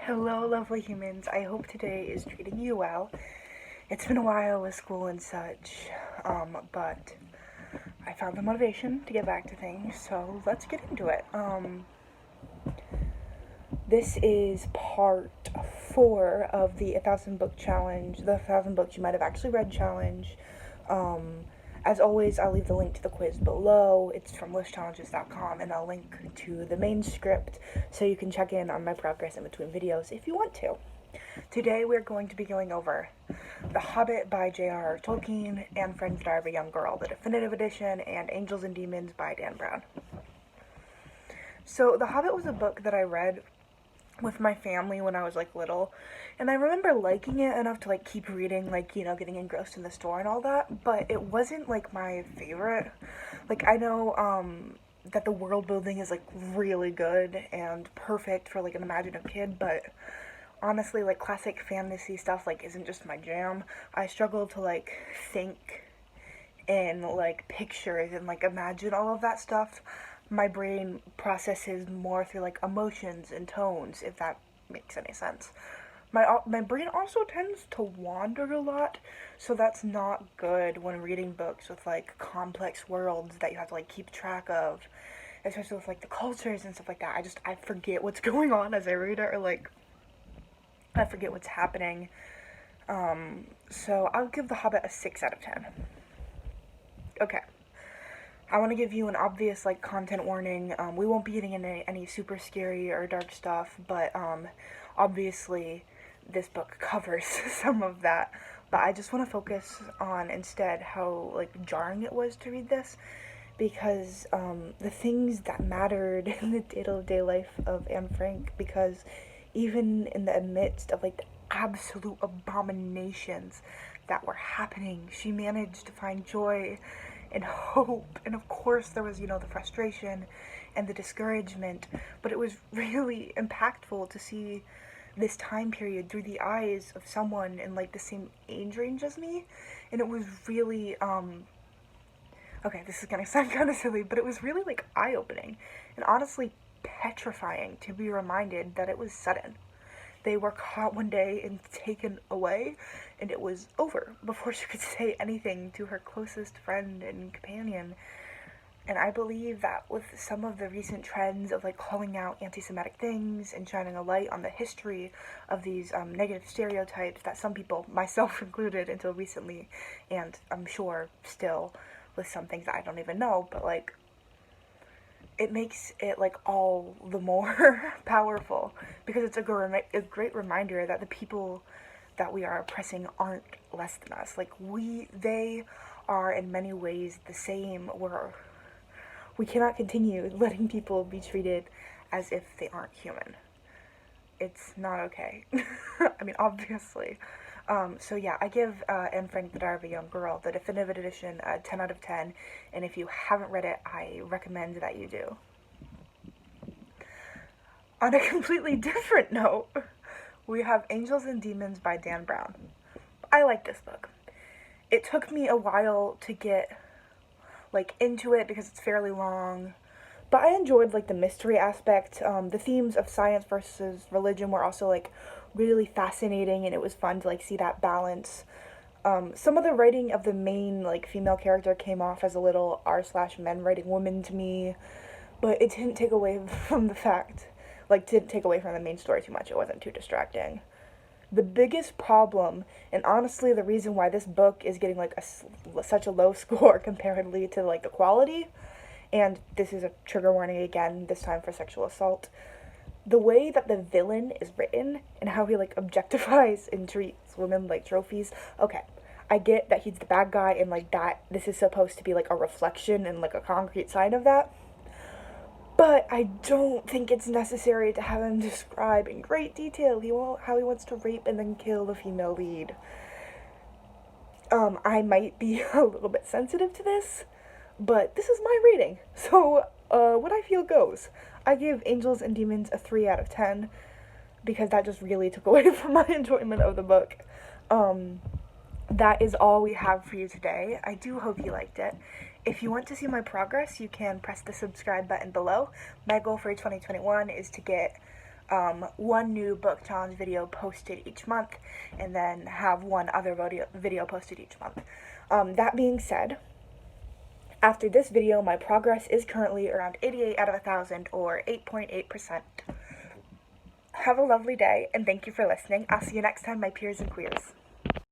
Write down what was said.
Hello, lovely humans. I hope today is treating you well. It's been a while with school and such, but I found the motivation to get back to things, so let's get into it. This is part 4 of the 1,000 book challenge, the 1,000 books you might have actually read challenge. As always, I'll leave the link to the quiz below. It's from listchallenges.com, and I'll link to the main script so you can check in on my progress in between videos if you want to. Today we're going to be going over The Hobbit by J.R.R. Tolkien and Friends That Are of a Young Girl, the definitive edition, and Angels and Demons by Dan Brown. So The Hobbit was a book that I read with my family when I was little, and I remember liking it enough to keep reading, getting engrossed in the store and all that, but it wasn't my favorite. I know that the world building is really good and perfect for an imaginative kid, but honestly classic fantasy stuff isn't just my jam. I struggle to think in pictures and imagine all of that stuff. My brain processes more through emotions and tones, if that makes any sense. My brain also tends to wander a lot, so that's not good when reading books with complex worlds that you have to keep track of, especially with the cultures and stuff like that. I forget what's going on as I read it, or I forget what's happening. So I'll give The Hobbit a 6 out of 10. Okay. I want to give you an obvious content warning. We won't be getting into any super scary or dark stuff, but obviously this book covers some of that. But I just want to focus on instead how jarring it was to read this, because the things that mattered in the day-to-day life of Anne Frank, because even in the midst of the absolute abominations that were happening, she managed to find joy and hope. And of course there was the frustration and the discouragement, but it was really impactful to see this time period through the eyes of someone in the same age range as me. And it was really okay, this is gonna sound kind of silly, but it was really eye-opening and honestly petrifying to be reminded that it was sudden. They were caught one day and taken away, and it was over before she could say anything to her closest friend and companion. And I believe that with some of the recent trends of calling out anti-Semitic things and shining a light on the history of these negative stereotypes that some people, myself included until recently, and I'm sure still with some things that I don't even know, but it makes it all the more powerful, because it's a great reminder that the people that we are oppressing aren't less than us. They are in many ways the same. We cannot continue letting people be treated as if they aren't human. It's not okay. I mean, obviously. So yeah, I give Anne Frank, The Diary of a Young Girl, the definitive edition, a 10 out of 10, and if you haven't read it, I recommend that you do. On a completely different note, we have Angels and Demons by Dan Brown. I like this book. It took me a while to get into it because it's fairly long, but I enjoyed the mystery aspect. The themes of science versus religion were also really fascinating, and it was fun to see that balance. Some of the writing of the main female character came off as a little r/men writing woman to me, but it didn't take away from the fact, didn't take away from the main story too much. It wasn't too distracting. The biggest problem, and honestly the reason why this book is getting such a low score comparatively to the quality, and this is a trigger warning again, this time for sexual assault, the way that the villain is written and how he objectifies and treats women like trophies. Okay, I get that he's the bad guy and that this is supposed to be a reflection and a concrete sign of that, but I don't think it's necessary to have him describe in great detail how he wants to rape and then kill the female lead. I might be a little bit sensitive to this, but this is my rating, so what I feel goes. I give Angels and Demons a 3 out of 10, because that just really took away from my enjoyment of the book. That is all we have for you today. I do hope you liked it. If you want to see my progress, you can press the subscribe button below. My goal for 2021 is to get one new book challenge video posted each month, and then have one other video posted each month. That being said, after this video, my progress is currently around 88 out of 1,000, or 8.8%. Have a lovely day, and thank you for listening. I'll see you next time, my peers and queers.